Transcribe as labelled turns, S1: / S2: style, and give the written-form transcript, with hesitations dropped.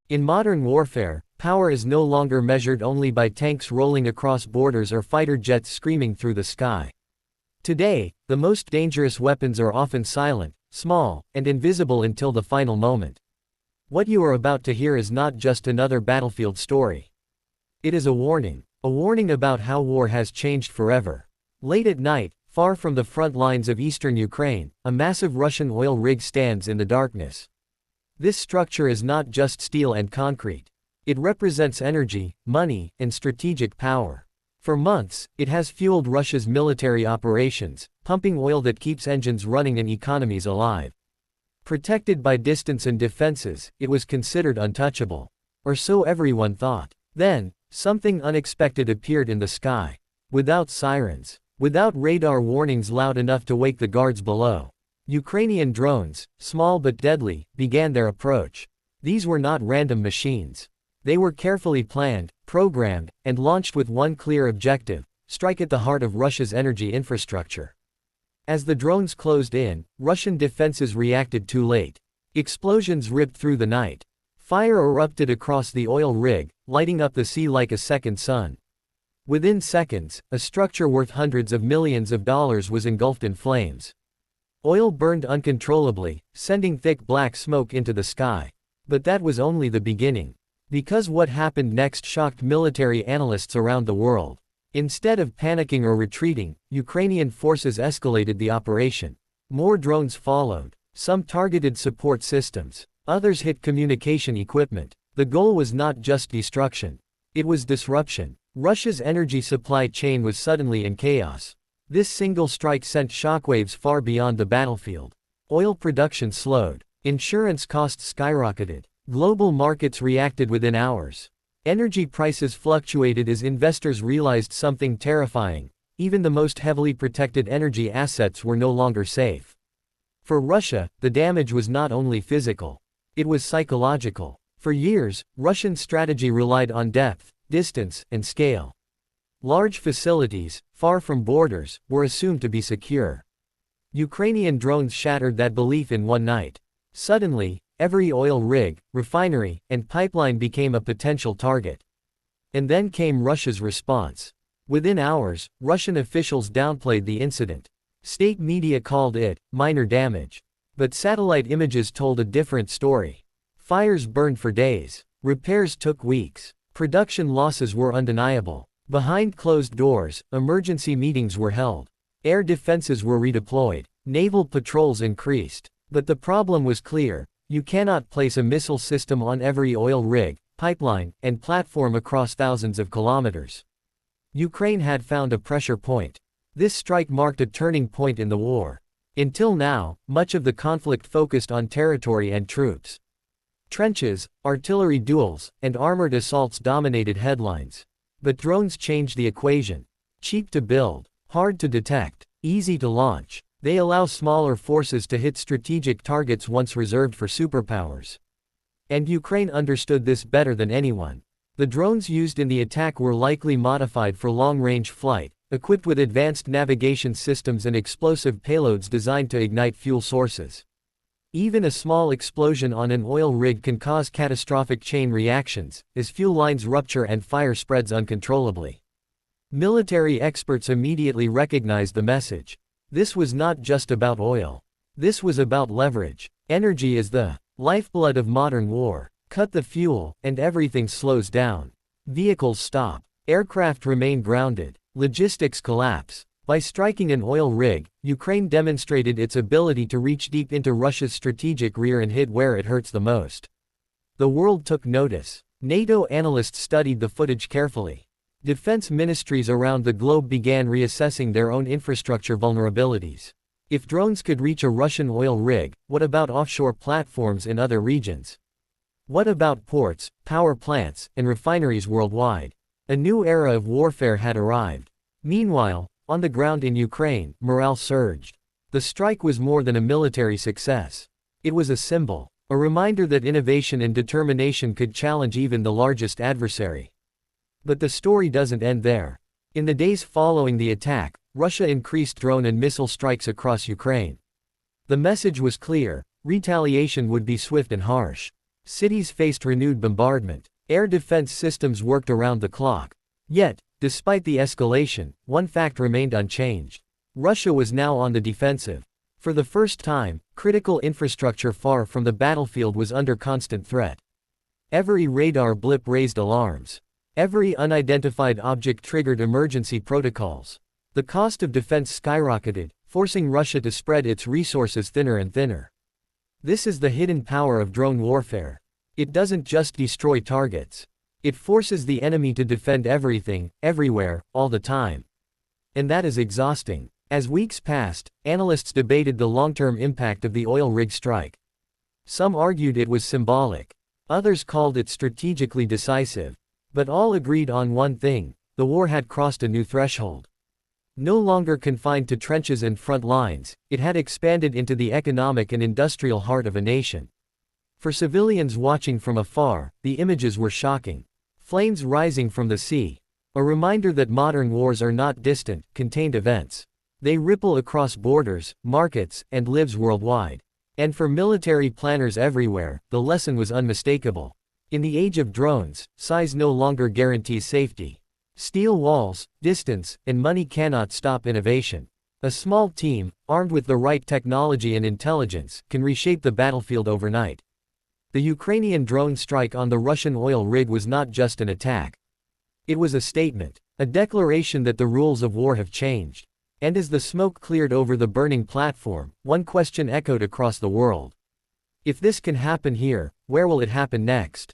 S1: In modern warfare, power is no longer measured only by tanks rolling across borders or fighter jets screaming through the sky. Today, the most dangerous weapons are often silent, small, and invisible until the final moment. What you are about to hear is not just another battlefield story. It is a warning about how war has changed forever. Late at night, far from the front lines of eastern Ukraine, a massive Russian oil rig stands in the darkness. This structure is not just steel and concrete. It represents energy, money, and strategic power. For months, it has fueled Russia's military operations, pumping oil that keeps engines running and economies alive. Protected by distance and defenses, it was considered untouchable. Or so everyone thought. Then, something unexpected appeared in the sky. Without sirens, without radar warnings loud enough to wake the guards below, Ukrainian drones, small but deadly, began their approach. These were not random machines. They were carefully planned, programmed, and launched with one clear objective: strike at the heart of Russia's energy infrastructure. As the drones closed in, Russian defenses reacted too late. Explosions ripped through the night. Fire erupted across the oil rig, lighting up the sea like a second sun. Within seconds, a structure worth hundreds of millions of dollars was engulfed in flames. Oil burned uncontrollably, sending thick black smoke into the sky. But that was only the beginning. Because what happened next shocked military analysts around the world. Instead of panicking or retreating, Ukrainian forces escalated the operation. More drones followed. Some targeted support systems. Others hit communication equipment. The goal was not just destruction. It was disruption. Russia's energy supply chain was suddenly in chaos. This single strike sent shockwaves far beyond the battlefield. Oil production slowed. Insurance costs skyrocketed. Global markets reacted within hours. Energy prices fluctuated as investors realized something terrifying: even the most heavily protected energy assets were no longer safe. For Russia, the damage was not only physical. It was psychological. For years, Russian strategy relied on depth, distance, and scale. Large facilities, far from borders, were assumed to be secure. Ukrainian drones shattered that belief in one night. Suddenly, every oil rig, refinery, and pipeline became a potential target. And then came Russia's response. Within hours, Russian officials downplayed the incident. State media called it minor damage. But satellite images told a different story. Fires burned for days. Repairs took weeks. Production losses were undeniable. Behind closed doors, emergency meetings were held. Air defenses were redeployed. Naval patrols increased. But the problem was clear: you cannot place a missile system on every oil rig, pipeline, and platform across thousands of kilometers. Ukraine had found a pressure point. This strike marked a turning point in the war. Until now, much of the conflict focused on territory and troops. Trenches, artillery duels, and armored assaults dominated headlines. But drones changed the equation. Cheap to build, hard to detect, easy to launch. They allow smaller forces to hit strategic targets once reserved for superpowers. And Ukraine understood this better than anyone. The drones used in the attack were likely modified for long-range flight, equipped with advanced navigation systems and explosive payloads designed to ignite fuel sources. Even a small explosion on an oil rig can cause catastrophic chain reactions, as fuel lines rupture and fire spreads uncontrollably. Military experts immediately recognized the message. This was not just about oil. This was about leverage. Energy is the lifeblood of modern war. Cut the fuel, and everything slows down. Vehicles stop. Aircraft remain grounded. Logistics collapse. By striking an oil rig, Ukraine demonstrated its ability to reach deep into Russia's strategic rear and hit where it hurts the most. The world took notice. NATO analysts studied the footage carefully. Defense ministries around the globe began reassessing their own infrastructure vulnerabilities. If drones could reach a Russian oil rig, what about offshore platforms in other regions? What about ports, power plants, and refineries worldwide? A new era of warfare had arrived. Meanwhile, on the ground in Ukraine, morale surged. The strike was more than a military success. It was a symbol, a reminder that innovation and determination could challenge even the largest adversary. But the story doesn't end there. In the days following the attack, Russia increased drone and missile strikes across Ukraine. The message was clear: retaliation would be swift and harsh. Cities faced renewed bombardment. Air defense systems worked around the clock. Yet, despite the escalation, one fact remained unchanged. Russia was now on the defensive. For the first time, critical infrastructure far from the battlefield was under constant threat. Every radar blip raised alarms. Every unidentified object triggered emergency protocols. The cost of defense skyrocketed, forcing Russia to spread its resources thinner and thinner. This is the hidden power of drone warfare. It doesn't just destroy targets. It forces the enemy to defend everything, everywhere, all the time. And that is exhausting. As weeks passed, analysts debated the long-term impact of the oil rig strike. Some argued it was symbolic. Others called it strategically decisive. But all agreed on one thing: the war had crossed a new threshold. No longer confined to trenches and front lines, it had expanded into the economic and industrial heart of a nation. For civilians watching from afar, the images were shocking. Flames rising from the sea. A reminder that modern wars are not distant, contained events. They ripple across borders, markets, and lives worldwide. And for military planners everywhere, the lesson was unmistakable. In the age of drones, size no longer guarantees safety. Steel walls, distance, and money cannot stop innovation. A small team, armed with the right technology and intelligence, can reshape the battlefield overnight. The Ukrainian drone strike on the Russian oil rig was not just an attack. It was a statement, a declaration that the rules of war have changed. And as the smoke cleared over the burning platform, one question echoed across the world. If this can happen here, where will it happen next?